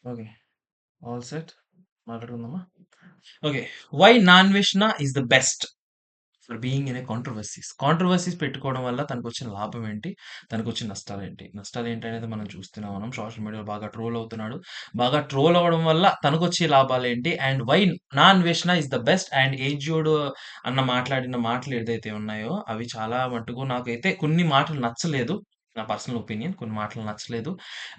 Okay. All set. మాట్లాడుకుందామా? Okay. Why non వెజ్‌నా is the best for being in a controversies. Controversies పెట్టుకోవడం వల్ల తనకొచ్చిన లాభం ఏంటి? తనకొచ్చిన నష్టాలేంటి? నష్టాలేంటనేది మనం చూస్తూనే ఉన్నాం. సోషల్ మీడియాలో బాగా ట్రోల్ అవుతున్నాడు. బాగా ట్రోల్ అవ్వడం వల్ల తనకొచ్చే లాభాలేంటి? అండ్ వై నాన్ వెజ్‌నా ఈస్ ద బెస్ట్ అండ్ ఏజ్యూడ్ అన్న మాట్లాడిన మాటలు ఏదైతే ఉన్నాయో అవి చాలా మట్టుకు నాకైతే కొన్ని మాటలు నచ్చలేదు. నా పర్సనల్ ఒపీనియన్. కొన్ని మాటలు నచ్చలేదు.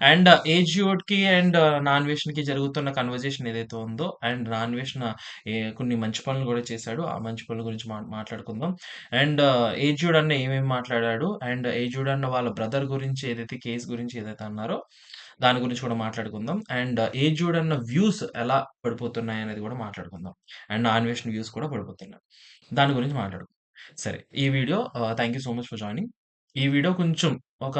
అండ్ ఏజ్యూడ్‌కి అండ్ నాన్ వెజ్‌కి జరుగుతున్న కన్వర్జేషన్ ఏదైతే ఉందో అండ్ నాన్ వెజ్ కొన్ని మంచి పనులు గూడా చేశాడు. ఆ మంచి పనుల గురించి మాట్లాడుకుందాం. అండ్ ఏజ్యూడ్ అన్న ఏమేమి మాట్లాడాడు, అండ్ ఏజ్యూడ్ అన్న వాళ్ళ బ్రదర్ గురించి ఏదైతే కేస్ గురించి ఏదైతే అన్నారో, దాని గురించి కూడా మాట్లాడుకుందాం. అండ్ ఏజ్యూడ్ అన్న వ్యూస్ ఎలా పడిపోతున్నాయనేది గూడా మాట్లాడుకుందాం. అండ్ నాన్వేషన్ వ్యూస్ కూడా పడిపోతున్నాయి. దాని గురించి మాట్లాడుకుందాం. సరే. ఈ video thank you so much for joining. ఈ వీడియో కొంచెం ఒక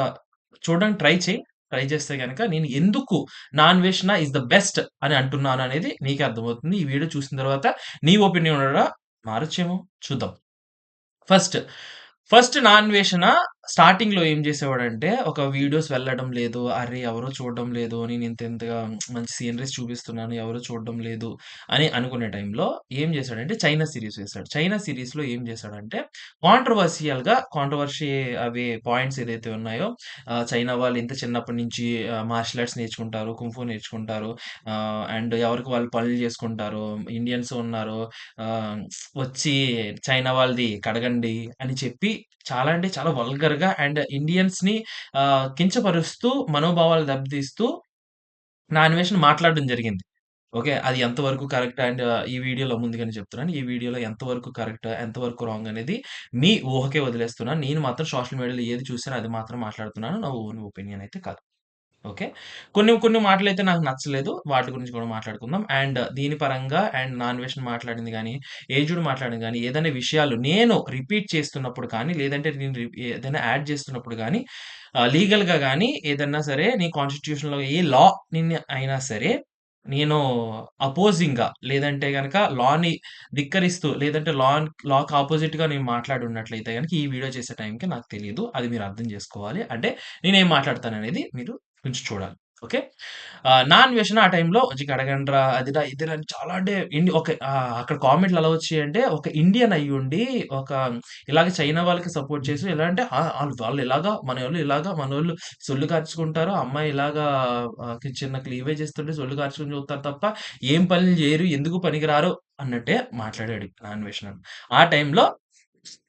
చూడడానికి ట్రై చెయి. ట్రై చేస్తే గనక నేను ఎందుకు నాన్వేషణ ఈస్ ద బెస్ట్ అని అంటున్నాననేది నీకే అర్థమవుతుంది. ఈ వీడియో చూసిన తర్వాత నీ ఒపీనియన్ కూడా మారొచ్చేమో చూద్దాం. ఫస్ట్, ఫస్ట్ నాన్వేషణ స్టార్టింగ్‌లో ఏం చేసేవాడంటే, ఒక వీడియోస్ వెళ్ళడం లేదు. అరే! ఎవరు చూడడం లేదు. నేను ఇంతగా మంచి సీనరీస్ చూపిస్తున్నాను. ఎవరు చూడడం లేదు అని అనుకునే టైంలో ఏం చేశాడంటే, చైనా సీరీస్ వేశాడు. చైనా సీరీస్‌లో ఏం చేశాడంటే, కాంట్రోవర్షీ అవి పాయింట్స్ ఏదైతే ఉన్నాయో, చైనా వాళ్ళు ఇంత చిన్నప్పటి నుంచి మార్షల్ ఆర్ట్స్ నేర్చుకుంటారు. కుంఫు నేర్చుకుంటారు. అండ్ ఎవరికి వాళ్ళు పనులు చేసుకుంటారు. ఇండియన్స్ ఉన్నారు. ఆహ్, వచ్చి చైనా వాళ్ళది కడగండి అని చెప్పి చాలా అంటే చాలా వల్గర్‌గా అండ్ ఇండియన్స్‌ని కించపరుస్తూ, మనోభావాలు దెబ్బతీస్తూ నా అన్వేషణ మాట్లాడడం జరిగింది. ఓకే. అది ఎంతవరకు కరెక్ట్ అండ్ ఈ వీడియోలో ముందుగానే చెప్తున్నాను. ఈ వీడియోలో ఎంతవరకు కరెక్ట్, ఎంతవరకు రాంగ్ అనేది మీ ఊహకే వదిలేస్తున్నాను. నేను మాత్రం సోషల్ మీడియాలో ఏది చూసానో అది మాత్రం మాట్లాడుతున్నాను. నా ఓన్ ఒపీనియన్ అయితే కాదు. ఓకే. కొన్ని కొన్ని మాటలైతే నాకు నచ్చలేదు. వాటి గురించి కూడా మాట్లాడుకుందాం. అండ్ దీని పరంగా అండ్ నాన్‌వేషన్ మాట్లాడింది గాని, ఏజ్డ్ మాట్లాడింది గాని, ఏదైనా విషయాలు నేను రిపీట్ చేస్తున్నప్పుడు కానీ, లేదంటే నేను ఏదైనా యాడ్ చేస్తున్నప్పుడు గాని, లీగల్‌గా గాని ఏదన్నా సరే నీ కాన్స్టిట్యూషన్‌లో ఏ లా నిన్ను అయినా సరే, నేను అపోజింగ్‌గా లేదంటే గనక లాని ధిక్కరిస్తూ, లేదంటే లాకి అపోజిట్‌గా నేను మాట్లాడున్నట్లయితే గనక ఈ వీడియో చేసే టైంకి నాకు తెలీదు. అది మీరు అర్థం చేసుకోవాలి. అంటే నేనేం మాట్లాడతాననేది మీరు కొంచెం చూడాలి. ఓకే. నాన్ వెషన్ ఆ టైంలో "వచ్చి కడగండ్రా" అదిరా, ఇదిరా అని చాలా అంటే ఓకే. అక్కడ కామెంట్‌లు ఎలా వచ్చాయంటే ఒక ఇండియన్ అయ్యుండి ఒక ఇలాగ చైనా వాళ్ళకి సపోర్ట్ చేసి ఎలా అంటే వాళ్ళు ఇలాగా మనోళ్ళు ఇలాగా మనోళ్ళు సొల్లు కార్చుకుంటారు. అమ్మాయి ఇలాగా చిన్న క్లీవేజ్ ఇస్తుంటే సొల్లు కార్చుకొని చూస్తారు తప్ప ఏం పనులు చేయరు. ఎందుకు పనికిరారు అన్నట్టే మాట్లాడాడు నాన్ వెషన్. ఆ టైంలో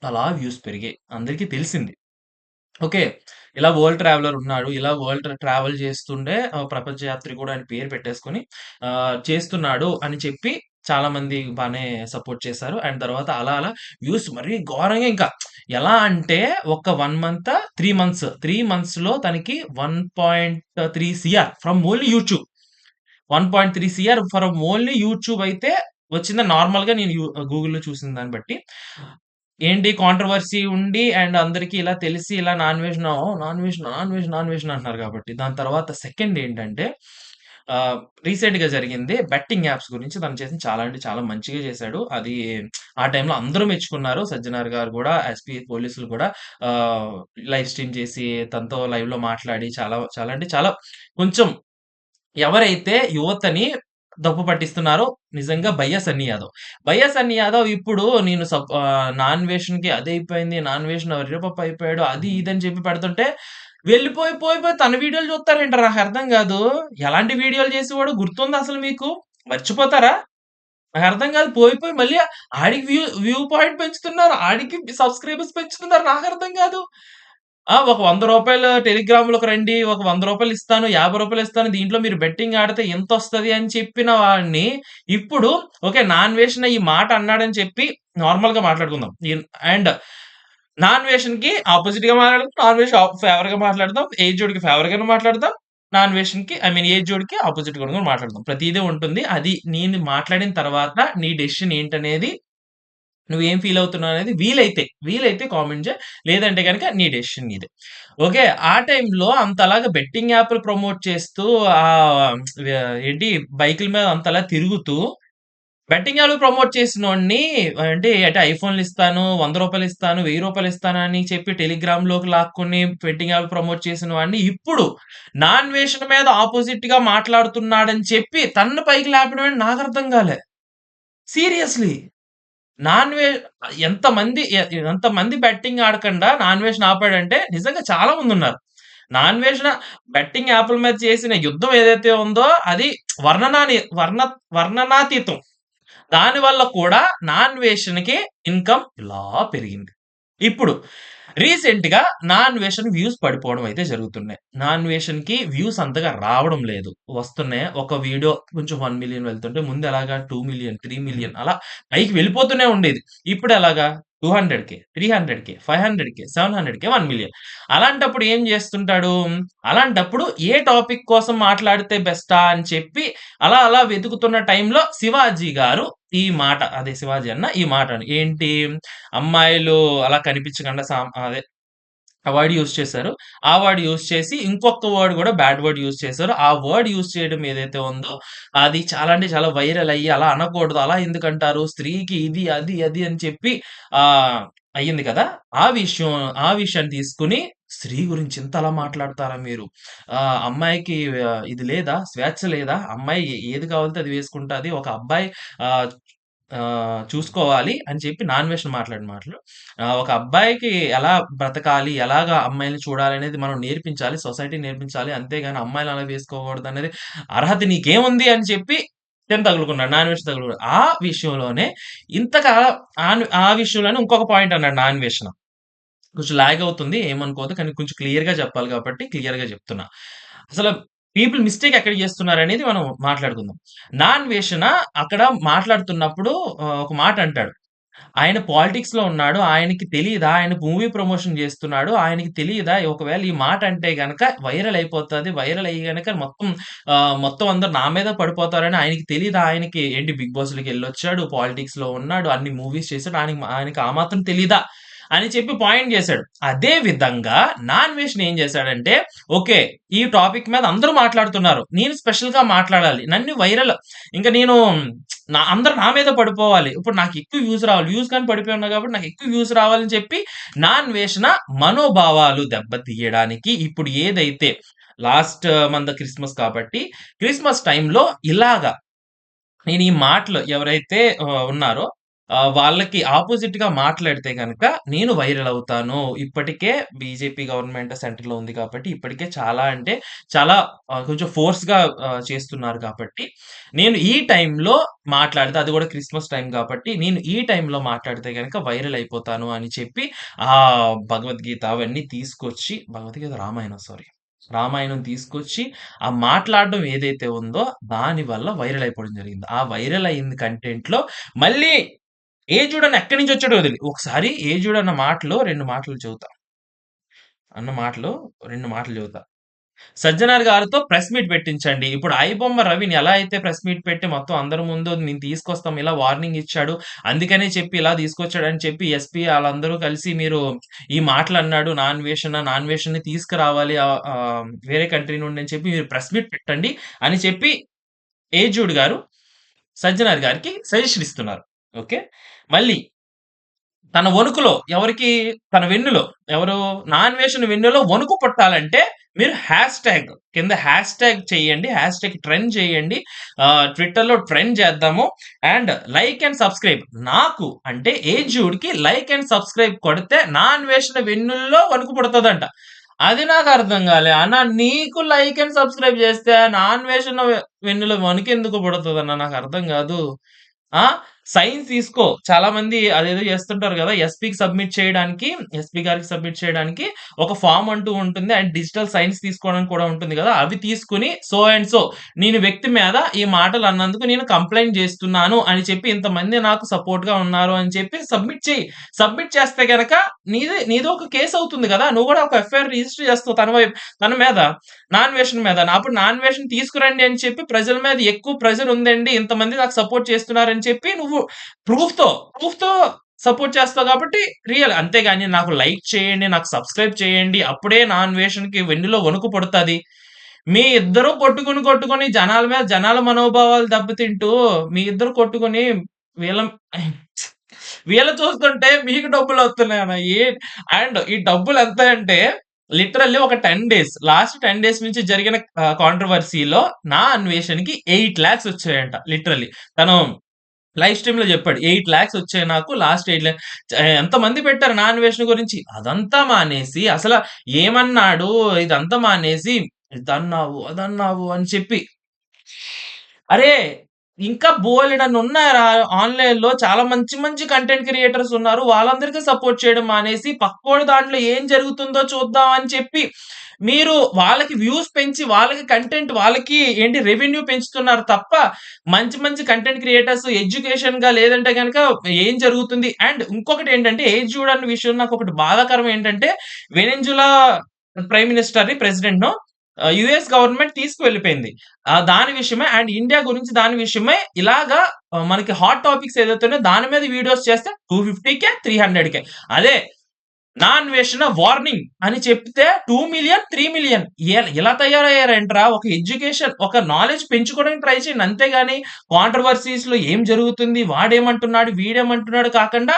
అలా వ్యూస్ పెరిగాయి. అందరికీ తెలిసింది. ఓకే. ఇలా వరల్డ్ ట్రావెలర్ ఉన్నాడు. ఇలా వరల్డ్ ట్రావెల్ చేస్తుండే ప్రపంచ యాత్రికుడు అని పేరు పెట్టేసుకొని చేస్తున్నాడు అని చెప్పి చాలామంది బానే సపోర్ట్ చేశారు. అండ్ తర్వాత అలా అలా వ్యూస్ మరీ ఘోరంగా ఇంకా ఎలా అంటే ఒక 1 మంతా, 3 మంత్స్, 3 మంత్స్‌లో తనకి 1.3 CR from only YouTube. 1.3 CR from only YouTube అయితే వచ్చిందని నార్మల్‌గా నేను గూగుల్‌లో చూసిన దాన్ని బట్టి. ఏంటి కాంట్రోవర్సీ ఉండి అండ్ అందరికి ఇలా తెలిసి ఇలా నాన్ వెజ్ అంటున్నారు కాబట్టి. దాని తర్వాత సెకండ్ ఏంటంటే ఆహ్, రీసెంట్‌గా జరిగింది బెట్టింగ్ యాప్స్ గురించి తను చేసింది చాలా అంటే చాలా మంచిగా చేశాడు. అది ఆ టైంలో అందరూ మెచ్చుకున్నారు. సజ్జనార్ గారు గూడా, ఎస్‌పీ పోలీసులు గూడా ఆహ్, లైవ్ స్ట్రీమ్ చేసి తనతో లైవ్‌లో మాట్లాడి చాలా చాలా అంటే చాలా కొంచెం ఎవరైతే యువతని తప్పు పట్టిస్తున్నారో నిజంగా బయ్యా సన్నీ యాదవ్. బయ్యా సన్నీ యాదవ్ ఇప్పుడు నేను నాన్ వేషన్‌కి అదయిపోయింది. నాన్ వేషన్ ఎర్రిపప్పు అయిపోయాడు. అది ఇది అని చెప్పి పెడుతుంటే పోయి తన వీడియోలు చూత్తారేంట్రా నాకర్థం గాదు. ఎలాంటి వీడియోలు చేసేవాడో గుర్తుందా అసలు మీకు? మర్చిపోతారా? నాకర్థం గాదు. పోయి మళ్ళీ ఆడికి వ్యూ పాయింట్ పెంచుతున్నారు. ఆడికి సబ్‌స్క్రైబర్స్ పెంచుతున్నారు. నాకర్థం గాదు. ఒక రూ. 100 టెలిగ్రామ్‌లోకి రండి. ఒక రూ. 100 ఇస్తాను, రూ. 50 ఇస్తాను. దీంట్లో మీరు బెట్టింగ్ ఆడితే ఇంతొస్తది అని చెప్పిన వాడిని, ఇప్పుడు ఓకే. నాన్ వేషన ఈ మాట అన్నాడని చెప్పి నార్మల్‌గా మాట్లాడుకుందాం. అండ్ నాన్ వేషన్‌కి అపోజిట్‌గా మాట్లాడదాం. నాన్ వేషన్ ఫేవర్‌గా మాట్లాడదాం. ఏజ్డ్ ఫేవర్‌గాను మాట్లాడదాం. నాన్ వేషన్‌కి ఐ మీన్ ఏజ్డ్‌కి అపోజిట్‌గా కూడా మాట్లాడదాం. ప్రతీదీ ఉంటుంది. అది నేను మాట్లాడిన తర్వాత నీ డెసిషన్ ఏంటనేది నువ్వేం ఫీల్ అవుతున్నావు అనేది వీలైతే కామెంట్ చేయి. లేదంటే గనక నీ డెసిషన్ నీదే. ఓకే. ఆ టైంలో అంతలాగా బెట్టింగ్ యాప్‌లు ప్రమోట్ చేస్తూ ఏంటి బైకుల మీద అంతలా తిరుగుతూ బెట్టింగ్ యాప్‌లు ప్రమోట్ చేసినోడిని అంటే ఐఫోన్‌లు ఇస్తాను, రూ. 100 ఇస్తాను, రూ. 1000 ఇస్తాను అని చెప్పి టెలిగ్రామ్‌లోకి లాక్కొని బెట్టింగ్ యాప్‌లు ప్రమోట్ చేసిన వాడిని ఇప్పుడు నాన్వేషన్ మీద ఆపోజిట్‌గా మాట్లాడుతున్నాడని చెప్పి తనని పైకి లేపడం ఏంటి నాకర్థం కాలే. సీరియస్‌లీ. నాన్ వె ఎంతమంది బెట్టింగ్ ఆడకుండా నాన్వేషన్ ఆపాడంటే నిజంగా చాలా మందున్నారు. నాన్వేషన్ బెట్టింగ్ యాప్‌ల మీద చేసిన యుద్ధం ఏదైతే ఉందో అది వర్ణనాని వర్ణ వర్ణనాతీతం. దాని వల్ల కూడా నాన్వేషన్‌కి ఇన్‌కమ్ ఇలా పెరిగింది. ఇప్పుడు రీసెంట్‌గా నాన్వేషన్ వ్యూస్ పడిపోవడం అయితే జరుగుతున్నాయి. నాన్వేషన్‌కి వ్యూస్ అంతగా రావడం లేదు. వస్తున్నాయి. ఒక వీడియో కొంచెం 1,000,000 వెళ్తుంటే ముందు ఎలాగా 2,000,000, 3,000,000 అలా పైకి వెళ్ళిపోతూనే ఉండేది. ఇప్పుడు ఎలాగా 200,000, 300,000, 500,000, 700,000, 1,000,000 అలాంటప్పుడు ఏం చేస్తుంటాడు? అలాంటప్పుడు ఏ టాపిక్ కోసం మాట్లాడితే బెస్టా అని చెప్పి అలా వెతుకుతున్న టైంలో శివాజీ గారు ఈ మాట అదే శివాజీ అన్న ఈ మాట ఏంటి? అమ్మాయిలు అలా కనిపించకుండా అదే ఆ వర్డ్ యూజ్ చేశారు. ఆ వర్డ్ యూజ్ చేసి ఇంకొక వర్డ్ గూడా బ్యాడ్ వర్డ్ యూజ్ చేశారు. ఆ వర్డ్ యూజ్ చేయడం ఏదైతే ఉందో అది చాలా అంటే చాలా వైరల్ అయ్యి అలా అనకూడదు. అలా ఎందుకంటారు? స్త్రీకి ఇది, అది అని చెప్పి అయ్యింది కదా! ఆ విషయం ఆ విషయాన్ని తీసుకొని స్త్రీ గురించి ఇంతలా మాట్లాడతారా మీరు? అమ్మాయికి ఇది లేదా? స్వేచ్ఛ లేదా? అమ్మాయి ఏది కావాలితే అది వేసుకుంటాది. ఒక అబ్బాయి ఆహ్, చూసుకోవాలి అని చెప్పి నాన్వేషన్ మాట్లాడిన మాటలు. ఒక అబ్బాయికి ఎలా బ్రతకాలి, ఎలాగా అమ్మాయిల్ని చూడాలనేది మనం నేర్పించాలి. సొసైటీ నేర్పించాలి. అంతేగాని అమ్మాయిలు అలా వేసుకోకూడదనేది అర్హత నీకేముంది అని చెప్పి తిను తగులుకున్నాడు. నాన్వేషన్ తగులుకున్నాడు. ఆ విషయంలోనే ఇంతగా ఆ విషయంలోనే ఇంకొక పాయింట్ అన్నాడు నాన్వేషన్. కొంచెం లాగ్ అవుతుంది. ఏమనుకోవద్దు. కానీ కొంచెం క్లియర్‌గా చెప్పాలి కాబట్టి క్లియర్‌గా చెప్తున్నా. అసలు పీపుల్ మిస్టేక్ ఎక్కడ చేస్తున్నారనేది మనం మాట్లాడుకుందాం. నాన్వేషణ అక్కడ మాట్లాడుతున్నప్పుడు ఒక మాట అంటాడు. ఆయన పాలిటిక్స్‌లో ఉన్నాడు. ఆయనకి తెలీదా? ఆయన మూవీ ప్రమోషన్ జేస్తున్నాడు. ఆయనకి తెలీదా? ఒకవేళ ఈ మాట అంటే గనక వైరల్ అయిపోతది. వైరల్ అయ్యి గనక మొత్తం అందరూ నా మీద పడిపోతారని ఆయనకి తెలీదా? ఆయనకి ఏంటి 'బిగ్ బాస్‌లోకెళ్ళొచ్చాడు. పాలిటిక్స్‌లో ఉన్నాడు. అన్ని మూవీస్ చేసాడు. ఆయనకి ఆ మాత్రం తెలీదా? అని చెప్పి పాయింట్ జేశాడు. అదే విధంగా నాన్వేషన్ ఏం జేశాడంటే, ఓకే. ఈ టాపిక్ మీద అందరూ మాట్లాడుతున్నారు. నేను స్పెషల్‌గా మాట్లాడాలి. నన్ను వైరల్ ఇంక నేను అందరూ నా మీద పడిపోవాలి. ఇప్పుడు నాకెక్కువ వ్యూస్ రావాలి. వ్యూస్ గాని పడిపోయి ఉన్నా కాబట్టి నాకెక్కువ వ్యూస్ రావాలని చెప్పి నాన్వేషణ మనోభావాలు దెబ్బతీయడానికి ఇప్పుడు ఏదైతే లాస్ట్ మంత్ క్రిస్మస్ కాబట్టి, క్రిస్మస్ టైమ్‌లో ఇలాగా నేను ఈ మాటలు ఎవరైతే ఉన్నారో వాళ్ళకి అపోజిట్‌గా మాట్లాడితే గనక నేను వైరల్ అవుతాను. ఇప్పటికే బీజేపీ గవర్నమెంట్ సెంటర్‌లో ఉంది కాబట్టి ఇప్పటికే చాలా అంటే చాలా కొంచెం ఫోర్స్‌గా చేస్తున్నారు కాబట్టి నేను ఈ టైంలో మాట్లాడితే అది కూడా క్రిస్మస్ టైమ్ కాబట్టి నేను ఈ టైంలో మాట్లాడితే గనక వైరల్ అయిపోతాను అని చెప్పి భగవద్గీత అవన్నీ తీసుకొచ్చి భగవద్గీత రామాయణం సారీ. రామాయణం తీసుకొచ్చి ఆ మాట్లాడడం ఏదైతే ఉందో దాని వల్ల వైరల్ అయిపోవడం జరిగింది. ఆ వైరల్ అయింది కంటెంట్‌లో మళ్ళీ ఏజుడ్ అని ఎక్కడి నుంచి వచ్చాడో తెలీదు. ఒకసారి ఏజుడ్ అన్న మాటలో 2 మాటలు చెబుతా. అన్న మాటలో 2 మాటలు చెబుతా. సజ్జనార్ గారితో ప్రెస్ మీట్ పెట్టించండి. ఇప్పుడు ఐబొమ్మ రవిని ఎలా అయితే ప్రెస్ మీట్ పెట్టి మొత్తం అందరి ముందు నేను తీసుకొస్తాం ఇలా వార్నింగ్ ఇచ్చాడు. అందుకనే చెప్పి ఇలా తీసుకొచ్చాడని చెప్పి ఎస్పీ ఆళ్ళందరూ కలిసి మీరు ఈ మాటలన్నాడు. నాన్వేషన్‌ని తీసుకురావాలి వేరే కంట్రీ నుండి అని చెప్పి మీరు ప్రెస్ మీట్ పెట్టండి అని చెప్పి ఏజూడ్ గారు సజ్జనార్ గారికి సజెషన్ ఇస్తున్నారు. ఓకే. మళ్ళీ తన వణుకులో ఎవరికి తన వెన్నులో ఎవరు నాన్వేషన్ వెన్నులో వణుకు పుట్టాలంటే మీరు కింద హ్యాష్‌ట్యాగ్ చేయండి. హ్యాష్‌ట్యాగ్ ట్రెండ్ చేయండి. ట్విట్టర్‌లో ట్రెండ్ చేద్దాము. And like and subscribe. నాకు అంటే ఏజూడ్‌కి లైక్ అండ్ సబ్‌స్క్రైబ్ కొడితే నాన్వేషన్ వెన్నుల్లో వణుకు పుడతదంట. అది నాకు అర్థం కాలే. అన్న నీకు లైక్ అండ్ సబ్‌స్క్రైబ్ చేస్తే నాన్వేషన్ వెన్నులో వణుకెందుకు పుడతదన్న నాకు అర్థం కాదు. ఆ! సైన్స్ తీసుకో. చాలా మంది అదేదో చేస్తుంటారు గదా! ఎస్పీ గారికి సబ్మిట్ చేయడానికి ఒక ఫార్మ్ అంటూ ఉంటుంది. అండ్ డిజిటల్ సైన్స్ తీసుకోవడానికి కూడా ఉంటుంది గదా! అవి తీసుకొని సో అండ్ సో నేను వ్యక్తి మీద ఈ మాటలు అన్నందుకు నేను కంప్లెయింట్ చేస్తున్నాను అని చెప్పి ఇంతమంది నాకు సపోర్ట్‌గా ఉన్నారు అని చెప్పి సబ్మిట్ చెయ్యి. సబ్మిట్ చేస్తే గనక నీది ఒక కేస్ అవుతుంది గదా! నువ్వు గూడా ఒక ఎఫ్ఐఆర్ రిజిస్టర్ చేస్తావు తన మీద. నాన్వేషన్ మీద. అప్పుడు నాన్వేషన్ తీసుకురండి అని చెప్పి ప్రజల మీద ఎక్కువ ప్రెషర్ ఉందండి. ఇంతమంది నాకు సపోర్ట్ చేస్తున్నారని చెప్పి నువ్వు ప్రూఫ్‌తో, ప్రూఫ్‌తో సపోర్ట్ చేస్తావు కాబట్టి రియల్. అంతేగాని నాకు లైక్ చేయండి, నాకు సబ్‌స్క్రైబ్ చేయండి. అప్పుడే నాన్వేషన్‌కి వెన్నులో వణుకు పుడతది. మీ ఇద్దరు కొట్టుకొని జనాల మీద జనాల మనోభావాలు దెబ్బతింటూ మీ ఇద్దరు కొట్టుకొని వీళ్ళ వీళ్ళు చూస్తుంటే మీకు డబ్బులొస్తున్నాయన్న. అండ్ ఈ డబ్బులెంత అంటే లిటరల్లీ ఒక 10 డేస్ లాస్ట్ 10 డేస్ నుంచి జరిగిన కాంట్రోవర్సీలో నా అన్వేషణకి 8,00,000 వచ్చాయంట లిటరల్లీ. తను లైవ్ స్ట్రీమ్‌లో జెప్పాడు. 8,00,000 వచ్చాయి నాకు లాస్ట్ 8 లా ఎంతమంది పెట్టారు నా అన్వేషణ గురించి. అదంతా మానేసి అసల ఏమన్నాడు ఇదంతా మానేసి ఇదన్నావు, అదన్నావు అని చెప్పి అరే! ఇంకా బోలెడన్నున్నాయిరా ఆన్‌లైన్‌లో చాలా మంచి మంచి కంటెంట్ క్రియేటర్స్ ఉన్నారు. వాళ్ళందరికీ సపోర్ట్ చేయడం మానేసి, పక్కోడి దాంట్లో ఏం జరుగుతుందో చూద్దాం అని చెప్పి, మీరు వాళ్ళకి వ్యూస్ పెంచి, వాళ్ళకి కంటెంట్ వాళ్ళకి ఏంటి రెవెన్యూ పెంచుతున్నారు తప్ప, మంచి మంచి కంటెంట్ క్రియేటర్స్ ఎడ్యుకేషన్‌గా లేదంటే గనక ఏం జరుగుతుంది? అండ్ ఇంకొకటేంటంటే ఏది చూడని విషయం నాకొకటి బాధాకరం ఏంటంటే, వెనెజులా ప్రైమ్ మినిస్టర్‌ని, ప్రెసిడెంట్‌నో యూఎస్ గవర్నమెంట్ తీసుకువెళ్ళిపోయింది. దాని విషయమే అండ్ ఇండియా గురించి దాని విషయమై ఇలాగా మనకి హాట్ టాపిక్స్ ఏదైతే ఉన్నాయో దాని మీద వీడియోస్ చేస్తే 250,000 300,000 అదే నా అన్వేషణ వార్నింగ్ అని చెప్తే 2,000,000 3,000,000 ఇలా తయారయ్యారేంట్రా? ఒక ఎడ్యుకేషన్, ఒక నాలెడ్జ్ పెంచుకోవడానికి ట్రై చేయండి. అంతేగాని కాంట్రోవర్సీస్‌లో ఏం జరుగుతుంది? వాడేమంటున్నాడు? వీడేమంటున్నాడు? కాకుండా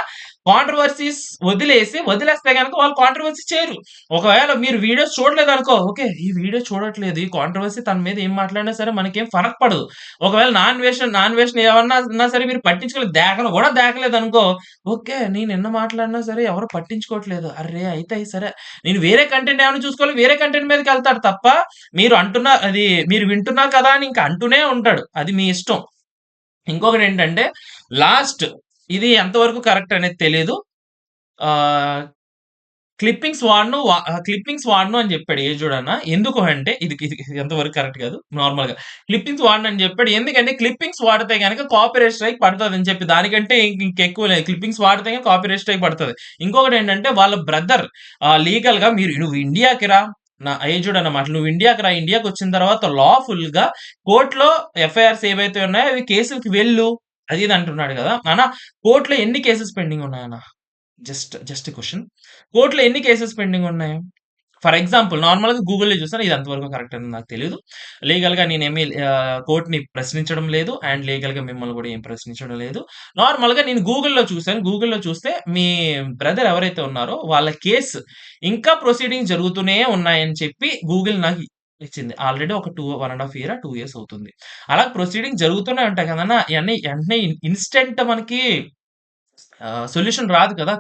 కాంట్రోవర్సీస్ వదిలేస్తే గనక వాళ్ళు కాంట్రోవర్సీ చేయరు. ఒకవేళ మీరు వీడియోస్ చూడలేదనుకో, ఓకే. ఈ వీడియో చూడట్లేదు. ఈ కాంట్రోవర్సీ తన మీద ఏం మాట్లాడినా సరే మనకేం ఫరక్ పడదు. ఒకవేళ నా అన్వేషణ ఏమన్నా అన్నా సరే మీరు పట్టించుకోలేదు. దేకను కూడా దేకలేదనుకో, ఓకే. నేనెన్న మాట్లాడినా సరే ఎవరు పట్టించుకోవట్లేదు. అర్రే! అయితే సరే. నేను వేరే కంటెంట్ ఏమైనా చూసుకోవాలి, వేరే కంటెంట్ మీదకెళ్తాడు తప్ప, మీరు వింటున్నారు కదా అని ఇంక అంటూనే ఉంటాడు. అది మీ ఇష్టం. ఇంకొకటేంటంటే లాస్ట్ ఇది ఎంతవరకు కరెక్ట్ అనేది తెలీదు. ఆహ్, క్లిప్పింగ్స్ వాడను అని జెప్పాడు ఏ జూడన్న. ఎందుకు అంటే ఇది ఇది ఇది ఎంతవరకు కరెక్ట్ కాదు. నార్మల్‌గా. క్లిప్పింగ్స్ వాడను అని జెప్పాడు. ఎందుకంటే క్లిప్పింగ్స్ వాడితే గనక కాపీరైట్ స్ట్రైక్ పడతదని చెప్పి దానికంటే ఇంకెక్కువ లేదు. క్లిప్పింగ్స్ వాడితే గనక కాపీరైట్ స్ట్రైక్ పడతది. ఇంకొకటేంటంటే వాళ్ళ బ్రదర్ లీగల్‌గా నువ్వు ఇండియాకి రా. చూడు అన్నమాట. నువ్వు ఇండియాకి రా. ఇండియాకొచ్చిన తర్వాత లాఫుల్‌గా కోర్ట్‌లో ఎఫ్ఐఆర్స్ ఏవైతే ఉన్నాయో అవి కేసులకి వెళ్ళు. అది ఇది అంటున్నాడు గదా! అన్న కోర్ట్‌లో ఎన్ని కేసెస్ పెండింగ్ ఉన్నాయన్న? Just question. కోర్ట్‌లో ఎన్ని కేసెస్ పెండింగ్ ఉన్నాయి? ఫర్ ఎగ్జాంపుల్ నార్మల్‌గా గూగుల్‌లో చూసాను. ఇది ఎంతవరకు కరెక్ట్ అని నాకు తెలీదు. లీగల్‌గా నేనేమి కోర్ట్‌ని ప్రశ్నించడం లేదు. అండ్ లీగల్‌గా మిమ్మల్ని కూడా ఏం ప్రశ్నించడం లేదు. నార్మల్‌గా నేను గూగుల్‌లో చూసాను. గూగుల్‌లో చూస్తే మీ బ్రదర్ ఎవరైతే ఉన్నారో వాళ్ళ కేస్ ఇంకా ప్రొసీడింగ్స్ జరుగుతూనే ఉన్నాయని చెప్పి గూగుల్ నాకు ఇచ్చింది. ఆల్రెడీ ఒక 1 ½ ఇయరా, 2 ఇయర్స్ అవుతుంది. అలా ప్రొసీడింగ్స్ జరుగుతూనే ఉంటాయి కదన్నా! ఇయన్నీ వెంటనే ఇన్‌స్టంట్ మనకి సొల్యూషన్ రాదు కదా!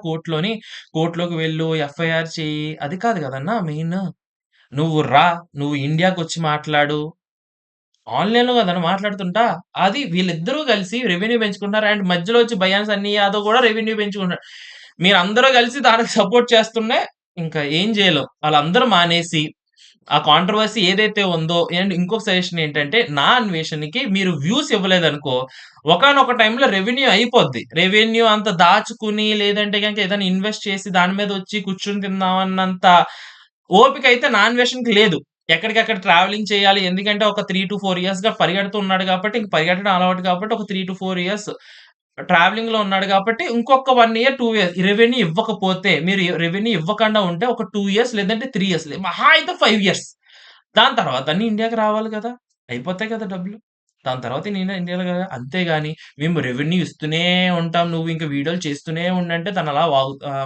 కోర్ట్‌లోకి వెళ్ళు, ఎఫ్ఐఆర్ చెయ్యి. అది కాదు గదన్నా మెయిన్. నువ్వు రా, నువ్వు ఇండియాకొచ్చి మాట్లాడు. ఆన్‌లైన్‌లో గదన్నా మాట్లాడుతుంటా. అది వీళ్ళిద్దరూ కలిసి రెవెన్యూ పెంచుకుంటున్నారు. అండ్ మధ్యలో వచ్చి బయాన్ సన్నీ యాదవ్ గూడా రెవెన్యూ పెంచుకుంటున్నాడు. మీరందరూ కలిసి దానికి సపోర్ట్ చేస్తుంటే ఇంకా ఏం జేయలేం. ఆళ్ళందరూ మానేసి ఆ కాంట్రోవర్సీ ఏదైతే ఉందో అండ్ ఇంకొక సజెషన్ ఏంటంటే, నా అన్వేషణకి మీరు వ్యూస్ ఇవ్వలేదనుకో, ఒకానొక టైంలో రెవెన్యూ అయిపోద్ది. రెవెన్యూ అంత దాచుకుని లేదంటే గనక ఏదైనా ఇన్వెస్ట్ చేసి దాని మీద వచ్చి కూర్చొని తిందామన్నంత ఓపిక అయితే నా అన్వేషణకి లేదు. ఎక్కడికక్కడ ట్రావెలింగ్ చేయాలి. ఎందుకంటే ఒక 3-4 ఇయర్స్‌గా పరిగెడుతూ ఉన్నాడు కాబట్టి, ఇంక పరిగెట్టడం అలవాటు కాబట్టి ఒక 3-4 ఇయర్స్ ట్రావెలింగ్‌లో ఉన్నాడు కాబట్టి, ఇంకొక 1 ఇయర్, 2 ఇయర్స్ రెవెన్యూ ఇవ్వకపోతే మీరు రెవెన్యూ ఇవ్వకుండా ఉంటే ఒక 2 ఇయర్స్ లేదంటే 3 ఇయర్స్ మహా అయితే 5 ఇయర్స్. దాని తర్వాత అన్ని ఇండియాకి రావాలి గదా! అయిపోతాయి కదా డబ్బులు. దాని తర్వాత నేను ఇండియాలో గదా! అంతేగాని మేము రెవెన్యూ ఇస్తూనే ఉంటాం. నువ్వు ఇంక వీడియోలు చేస్తూనే ఉండంటే తను అలా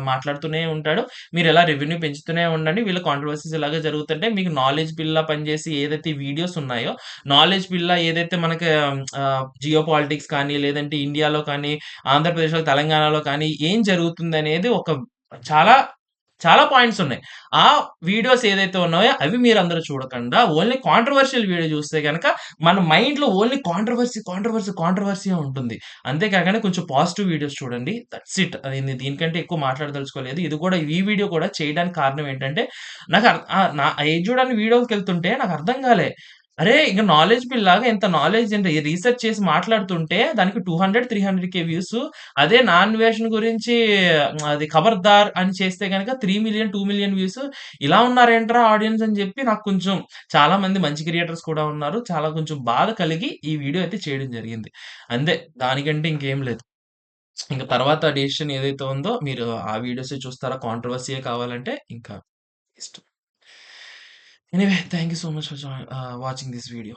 మాట్లాడుతూనే ఉంటాడు. మీరిలా రెవెన్యూ పెంచుతూనే ఉండండి. వీళ్ళ కాంట్రోవర్సీస్ ఇలాగే జరుగుతుంటే మీకు నాలెడ్జ్ బిల్లా పనిచేసి ఏదైతే వీడియోస్ ఉన్నాయో, నాలెడ్జ్ బిల్లా ఏదైతే మనకి జియో పాలిటిక్స్ కానీ, లేదంటే ఇండియాలో కానీ, ఆంధ్రప్రదేశ్‌లో, తెలంగాణలో కానీ ఏం జరుగుతుందనేది ఒక చాలా చాలా పాయింట్స్ ఉన్నాయి. ఆ వీడియోస్ ఏదైతే ఉన్నాయో అవి మీరందరూ చూడకండా ఓన్లీ కాంట్రోవర్షియల్ వీడియో చూస్తే గనక మన మైండ్‌లో ఓన్లీ కాంట్రోవర్సీయే ఉంటుంది. అంతే కాకండా కొంచెం పాజిటివ్ వీడియోస్ చూడండి. That's it. నేను దీనికంటే ఎక్కువ మాట్లాడదలుచుకోలేదు. ఈ వీడియో కూడా చేయడానికి కారణం ఏంటంటే నా ఏది చూడని వీడియోకెళ్తుంటే నాకు అర్థం కాలే. అరే! ఇంక నాలెడ్జ్ బిల్‌లాగా ఇంత నాలెడ్జ్ ఏంటి రీసెర్చ్ చేసి మాట్లాడుతుంటే దానికి 200, 300,000 వ్యూస్. అదే నా అన్వేషణ గురించి అది 'ఖబర్దార్' అని చేస్తే గనక 3,000,000, 2,000,000 వ్యూస్. ఇలా ఉన్నారేంట్రా ఆడియన్స్ అని చెప్పి నాకు కొంచెం చాలా మంది మంచి క్రియేటర్స్ కూడా ఉన్నారు. చాలా కొంచెం బాధ కలిగి ఈ వీడియో అయితే చేయడం జరిగింది. అంతే దానికంటే ఇంకేం లేదు. ఇంక తర్వాత డెసిషన్ ఏదైతే ఉందో మీరు ఆ వీడియోసే చూస్తారా కాంట్రోవర్సీయే కావాలంటే ఇంకా ఇష్టం. Anyway thank you so much for watching this video.